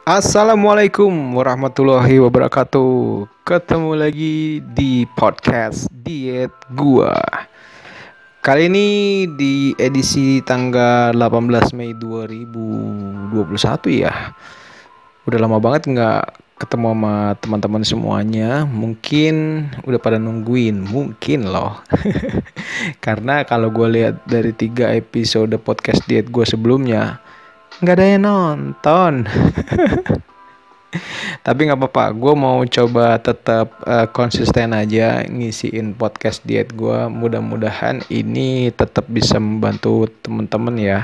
Assalamualaikum warahmatullahi wabarakatuh. Ketemu lagi di podcast Diet Gua. Kali ini di edisi tanggal 18 Mei 2021 ya. Udah lama banget nggak ketemu sama teman-teman semuanya. Mungkin udah pada nungguin, mungkin loh. Karena kalau gue lihat dari 3 episode podcast Diet Gua sebelumnya, nggak ada yang nonton. Tapi nggak apa-apa, gue mau coba tetap konsisten aja ngisiin podcast diet gue. Mudah-mudahan ini tetap bisa membantu temen-temen ya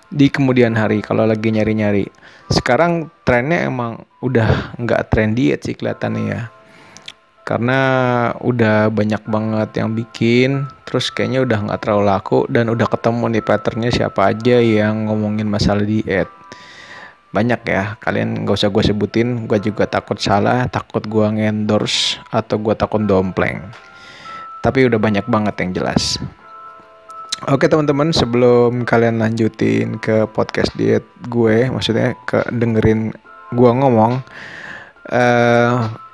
di kemudian hari kalau lagi nyari-nyari. Sekarang trennya emang udah nggak tren diet sih kelihatannya ya. Karena udah banyak banget yang bikin, terus kayaknya udah nggak terlalu laku dan udah ketemu nih patternnya siapa aja yang ngomongin masalah diet. Banyak ya, kalian gak usah gue sebutin, gue juga takut salah, takut gue ngendorse atau gue takut dompleng. Tapi udah banyak banget yang jelas. Oke teman-teman, sebelum kalian lanjutin ke podcast diet gue, maksudnya ke dengerin gue ngomong,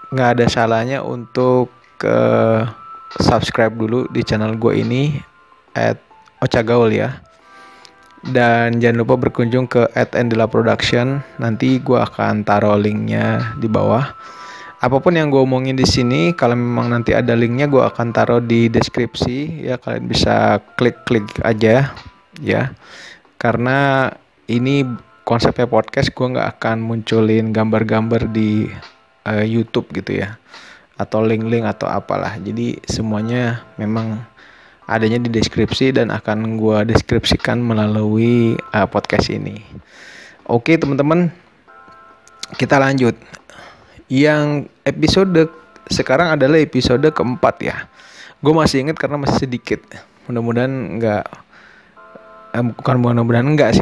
nggak ada salahnya untuk subscribe dulu di channel gue ini @ocagaul ya. Dan jangan lupa berkunjung ke @endela production. Nanti gue akan taruh linknya di bawah. Apapun yang gue omongin di sini, kalau memang nanti ada linknya, gue akan taruh di deskripsi ya. Kalian bisa klik-klik aja ya. Karena ini konsepnya podcast, gue nggak akan munculin gambar-gambar di YouTube gitu ya, atau link-link atau apalah. Jadi semuanya memang adanya di deskripsi dan akan gue deskripsikan melalui podcast ini. Oke teman-teman, kita lanjut. Yang episode sekarang adalah episode keempat ya. Gue masih ingat karena masih sedikit. Mudah-mudahan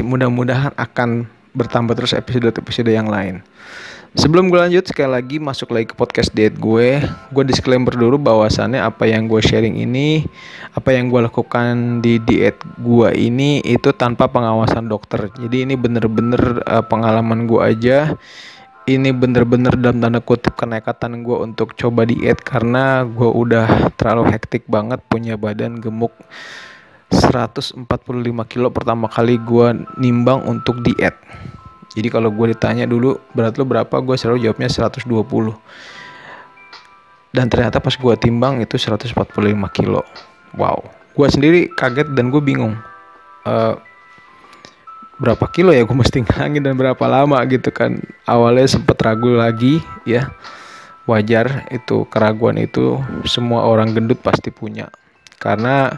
mudah-mudahan akan bertambah terus episode-episode yang lain. Sebelum gue lanjut, sekali lagi masuk lagi ke podcast diet gue disclaimer dulu bahwasannya apa yang gue sharing ini, apa yang gue lakukan di diet gue ini itu tanpa pengawasan dokter. Jadi ini bener-bener pengalaman gue aja. Ini bener-bener dalam tanda kutip kenekatan gue untuk coba diet karena gue udah terlalu hektik banget, punya badan gemuk 145 kilo pertama kali gue nimbang untuk diet. Jadi kalau gue ditanya dulu berat lo berapa, gue selalu jawabnya 120. Dan ternyata pas gue timbang itu 145 kilo. Wow, gue sendiri kaget dan gue bingung. Berapa kilo ya gue mesti ngilangin dan berapa lama gitu kan. Awalnya sempet ragu lagi ya. Wajar, itu keraguan itu semua orang gendut pasti punya. Karena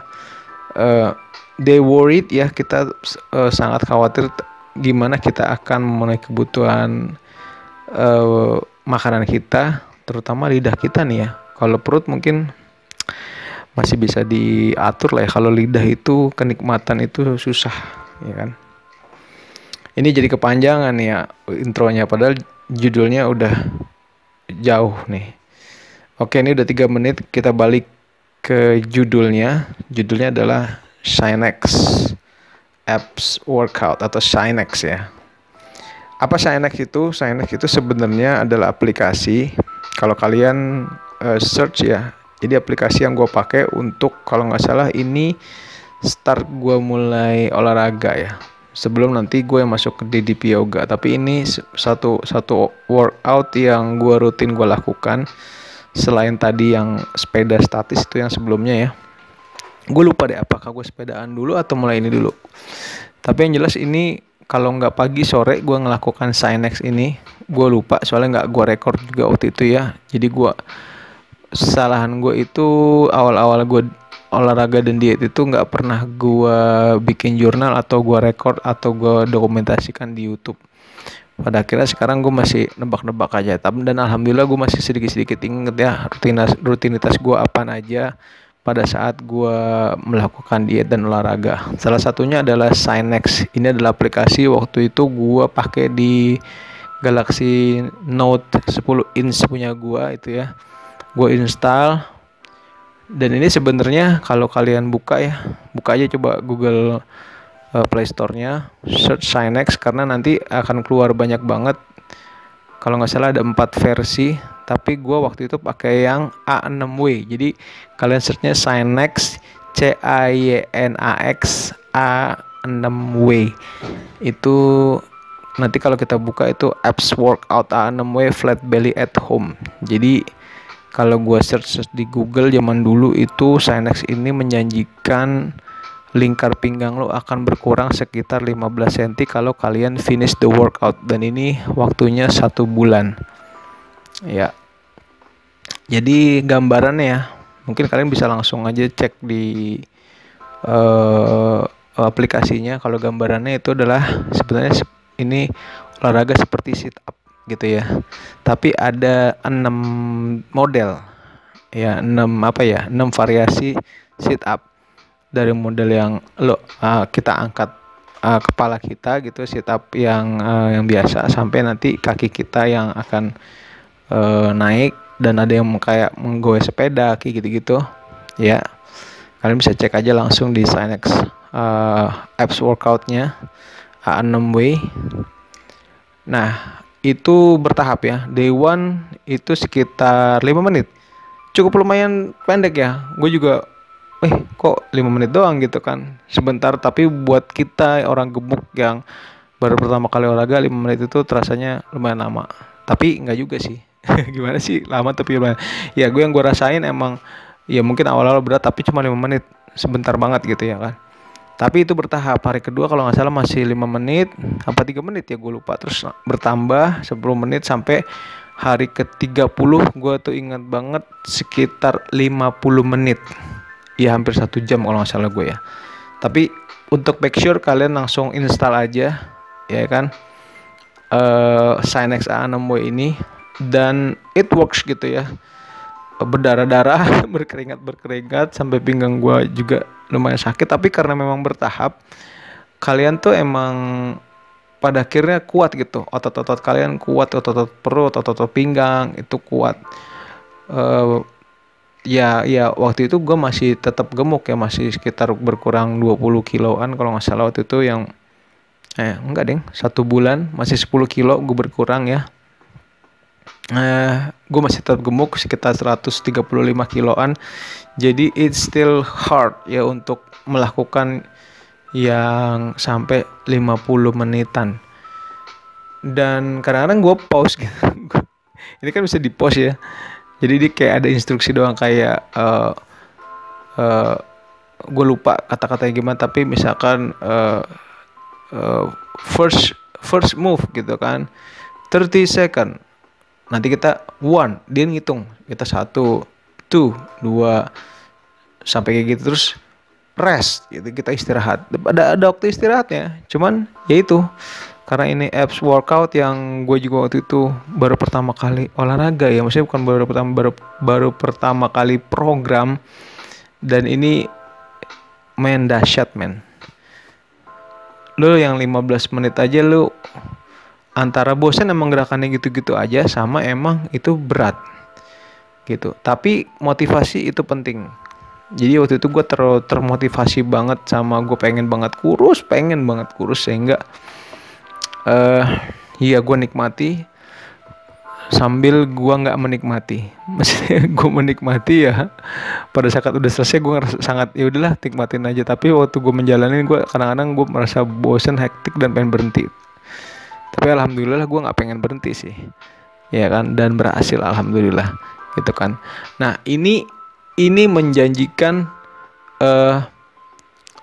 they worried ya, kita sangat khawatir gimana kita akan memenuhi kebutuhan makanan kita, terutama lidah kita nih ya. Kalau perut mungkin masih bisa diatur lah ya. Kalau lidah itu kenikmatan itu susah ya kan. Ini jadi kepanjangan ya intronya, padahal judulnya udah jauh nih. Oke, ini udah 3 menit, kita balik ke judulnya. Judulnya adalah Sinex Apps Workout atau Sinex ya. Apa Sinex itu? Sinex itu sebenarnya adalah aplikasi. Kalau kalian search ya, jadi aplikasi yang gue pakai untuk, kalau nggak salah ini start gue mulai olahraga ya. Sebelum nanti gue masuk ke DDP Yoga. Tapi ini satu workout yang gue rutin gue lakukan. Selain tadi yang sepeda statis itu yang sebelumnya ya. Gue lupa deh apakah gue sepedaan dulu atau mulai ini dulu. Tapi yang jelas ini kalau nggak pagi sore gue ngelakukan Sinex ini. Gue lupa soalnya nggak gue record juga waktu itu ya. Jadi kesalahan gue itu awal-awal gue olahraga dan diet itu nggak pernah gue bikin jurnal atau gue record atau gue dokumentasikan di YouTube. Pada akhirnya sekarang gue masih nebak-nebak aja. Dan alhamdulillah gue masih sedikit-sedikit inget ya rutinitas gue apa aja pada saat gue melakukan diet dan olahraga. Salah satunya adalah Sinex. Ini adalah aplikasi waktu itu gue pakai di Galaxy Note 10 inch punya gue itu ya. Gue install. Dan ini sebenarnya kalau kalian buka aja coba Google Play Store-nya, search Sinex, karena nanti akan keluar banyak banget Kalau nggak salah ada 4 versi, tapi gue waktu itu pakai yang A6W. Jadi kalian searchnya Cynex, CYNAX A6W. Itu nanti kalau kita buka itu apps workout A6W flat belly at home. Jadi kalau gue search di Google zaman dulu itu Cynex ini menjanjikan lingkar pinggang lo akan berkurang sekitar 15 cm kalau kalian finish the workout, dan ini waktunya 1 bulan ya. Jadi gambarannya ya, mungkin kalian bisa langsung aja cek di aplikasinya. Kalau gambarannya itu adalah sebenarnya ini olahraga seperti sit up gitu ya, tapi ada 6 model ya, 6 variasi sit up. Dari model yang kita angkat kepala kita gitu, sit up yang biasa, sampai nanti kaki kita yang akan naik, dan ada yang kayak menggoyang sepeda kayak gitu-gitu ya. Kalian bisa cek aja langsung di Cynex apps workoutnya A6W. Nah itu bertahap ya. Day 1 itu sekitar 5 menit, cukup lumayan pendek ya. Gue juga kok 5 menit doang gitu kan, sebentar. Tapi buat kita orang gemuk yang baru pertama kali olahraga, 5 menit itu terasanya lumayan lama. Tapi enggak juga sih. Gimana sih lama tapi lumayan. Ya gue rasain emang ya mungkin awal-awal berat, tapi cuma 5 menit, sebentar banget gitu ya kan. Tapi itu bertahap. Hari kedua kalau nggak salah masih 5 menit apa 3 menit ya, gue lupa. Terus bertambah 10 menit sampai hari ke-30 gue tuh ingat banget sekitar 50 menit. Ya hampir 1 jam kalau nggak salah gue ya. Tapi untuk make sure kalian langsung install aja ya kan Cynex A6W ini, dan it works gitu ya. Berdarah-darah, berkeringat sampai pinggang gue juga lumayan sakit. Tapi karena memang bertahap, kalian tuh emang pada akhirnya kuat gitu. Otot-otot kalian kuat, otot-otot perut, otot-otot pinggang itu kuat. Ya waktu itu gue masih tetap gemuk ya, masih sekitar berkurang 20 kiloan kalau nggak salah waktu itu. Yang enggak deng, 1 bulan masih 10 kilo gue berkurang ya. Gue masih tetap gemuk sekitar 135 kiloan. Jadi it's still hard ya untuk melakukan yang sampai 50 menitan. Dan kadang-kadang gue pause gitu. Ini kan bisa di pause ya. Jadi dia kayak ada instruksi doang, kayak gue lupa kata-katanya gimana, tapi misalkan first move gitu kan, 30 second. Nanti kita 1, dia ngitung, kita 1, 2, 2 sampai kayak gitu, terus rest gitu, kita istirahat. Ada waktu istirahatnya. Cuman ya itu, karena ini apps workout yang gue juga waktu itu baru pertama kali olahraga ya, maksudnya bukan baru pertama kali program, dan ini main dahsyat men. Lu yang 15 menit aja lu antara bosan emang gerakannya gitu-gitu aja, sama emang itu berat gitu. Tapi motivasi itu penting. Jadi waktu itu gue termotivasi banget sama gue pengen banget kurus sehingga iya gue nikmati sambil gue nggak menikmati. Maksudnya gue menikmati ya pada saat udah selesai gue ngerasa sangat ya udahlah nikmatin aja. Tapi waktu gue menjalani, gue kadang-kadang gue merasa bosan, hektik, dan pengen berhenti. Tapi alhamdulillah gue nggak pengen berhenti sih ya kan, dan berhasil alhamdulillah gitu kan. Nah ini menjanjikan 15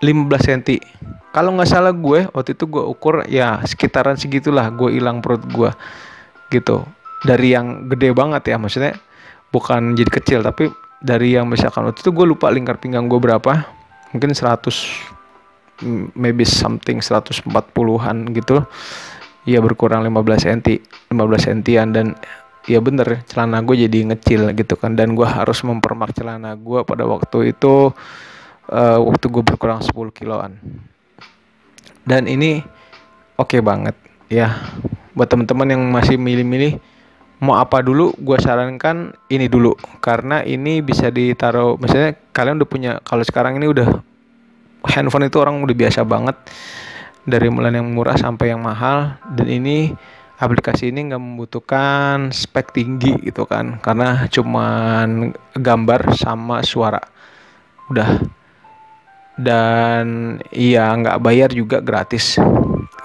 cm. Kalau nggak salah gue waktu itu gue ukur ya sekitaran segitulah, gue hilang perut gue gitu. Dari yang gede banget ya, maksudnya bukan jadi kecil, tapi dari yang misalkan waktu itu gue lupa lingkar pinggang gue berapa, mungkin 100 maybe something 140-an gitu ya, berkurang 15 cm. Dan ya bener, celana gue jadi ngecil gitu kan, dan gue harus mempermak celana gue pada waktu itu waktu gue berkurang 10 kiloan. Dan ini oke banget ya buat teman-teman yang masih milih-milih mau apa dulu. Gue sarankan ini dulu, karena ini bisa ditaruh, misalnya kalian udah punya, kalau sekarang ini udah handphone itu orang udah biasa banget, dari mulai yang murah sampai yang mahal. Dan ini aplikasi ini nggak membutuhkan spek tinggi gitu kan, karena cuman gambar sama suara udah. Dan iya, nggak bayar juga, gratis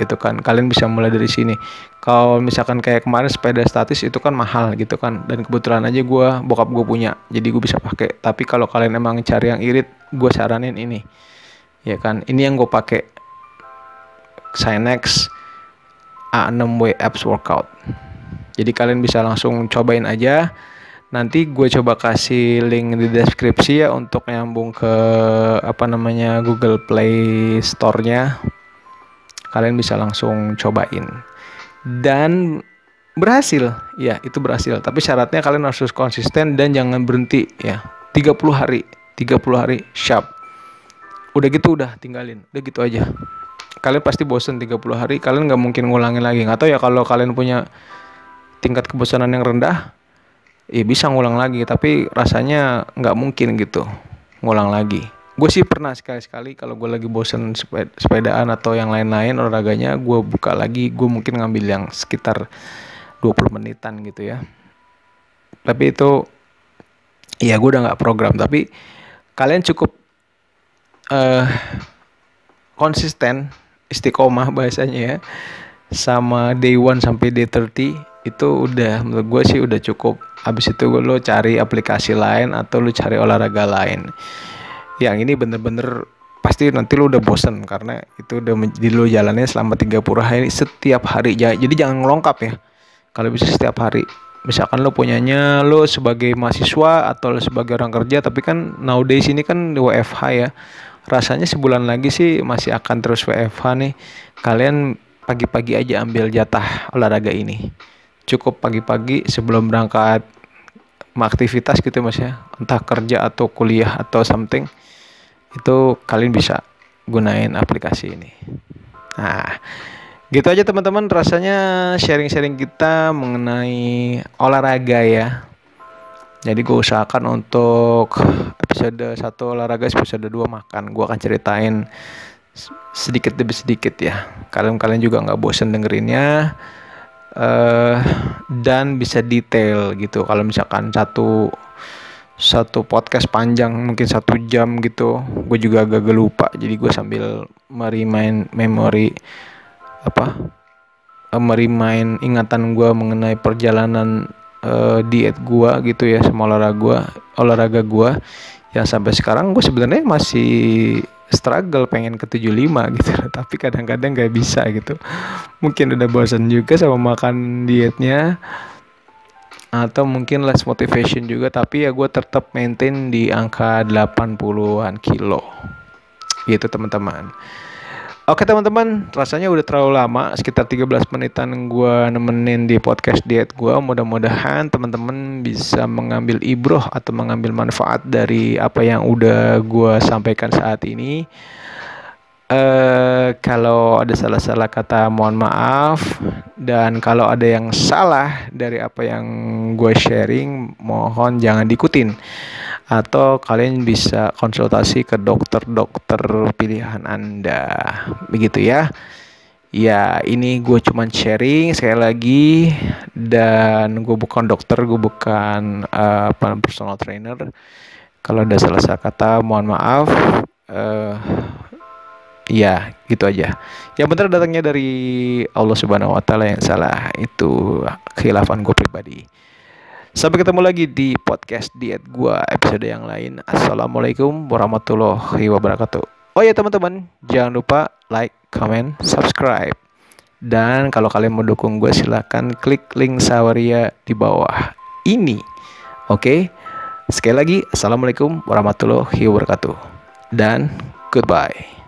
gitu kan. Kalian bisa mulai dari sini. Kalau misalkan kayak kemarin sepeda statis itu kan mahal gitu kan, dan kebetulan aja bokap gue punya, jadi gue bisa pakai. Tapi kalau kalian emang cari yang irit, gue saranin ini ya kan. Ini yang gue pakai, Synex A6W Apps Workout. Jadi kalian bisa langsung cobain aja. Nanti gue coba kasih link di deskripsi ya, untuk nyambung ke Google Play Store-nya. Kalian bisa langsung cobain. Dan berhasil. Ya, itu berhasil. Tapi syaratnya kalian harus konsisten dan jangan berhenti ya. 30 hari sharp. Udah gitu udah tinggalin. Udah gitu aja. Kalian pasti bosen 30 hari. Kalian gak mungkin ngulangin lagi. Gak tahu ya, kalau kalian punya tingkat kebosanan yang rendah, ya bisa ngulang lagi, tapi rasanya nggak mungkin gitu ngulang lagi. Gue sih pernah sekali-sekali kalau gue lagi bosen sepedaan atau yang lain-lain olahraganya, gue buka lagi, gue mungkin ngambil yang sekitar 20 menitan gitu ya. Tapi itu ya gue udah nggak program, tapi kalian cukup konsisten, istiqomah bahasanya ya, sama day 1 sampai day 30 itu udah, menurut gue sih udah cukup. Habis itu lo cari aplikasi lain atau lo cari olahraga lain. Yang ini bener-bener pasti nanti lo udah bosen, karena itu udah jadi lo jalannya selama 30 hari setiap hari. Jadi jangan ngelongkap ya. Kalau bisa setiap hari. Misalkan lo punyanya lo sebagai mahasiswa atau lo sebagai orang kerja, tapi kan nowadays ini kan WFH ya. Rasanya sebulan lagi sih masih akan terus WFH nih. Kalian pagi-pagi aja ambil jatah olahraga ini. Cukup pagi-pagi sebelum berangkat aktivitas gitu mas ya, entah kerja atau kuliah atau something, itu kalian bisa gunain aplikasi ini. Nah, gitu aja teman-teman, rasanya sharing-sharing kita mengenai olahraga ya. Jadi gue usahakan untuk episode 1 olahraga, episode 2 makan, gue akan ceritain sedikit demi sedikit ya. Kalian juga nggak bosen dengerinnya. Dan bisa detail gitu. Kalau misalkan satu podcast panjang mungkin 1 jam gitu, gue juga agak lupa, jadi gue sambil merimain ingatan gue mengenai perjalanan diet gue gitu ya, sama olahraga gue yang sampai sekarang gue sebenarnya masih struggle pengen ke 75 gitu, tapi kadang-kadang gak bisa gitu. Mungkin udah bosan juga sama makan dietnya, atau mungkin less motivation juga, tapi ya gue tetap maintain di angka 80-an kilo gitu teman-teman. Oke teman-teman, rasanya udah terlalu lama, sekitar 13 menitan gue nemenin di podcast diet gue. Mudah-mudahan teman-teman bisa mengambil ibroh atau mengambil manfaat dari apa yang udah gue sampaikan saat ini. Kalau ada salah-salah kata mohon maaf, dan kalau ada yang salah dari apa yang gue sharing, mohon jangan diikutin, atau kalian bisa konsultasi ke dokter pilihan Anda, begitu ya. Ya, ini gue cuman sharing sekali lagi, dan gue bukan dokter, gue bukan personal trainer. Kalau ada salah kata mohon maaf. Ya, gitu aja. Yang benar datangnya dari Allah Subhanahu wa taala, yang salah itu khilafan gue pribadi. Sampai ketemu lagi di podcast diet gue episode yang lain. Assalamualaikum warahmatullahi wabarakatuh. Oh ya teman-teman, jangan lupa like, comment, subscribe. Dan kalau kalian mau dukung gue, silahkan klik link Sawaria di bawah ini. Oke? Sekali lagi, assalamualaikum warahmatullahi wabarakatuh. Dan goodbye.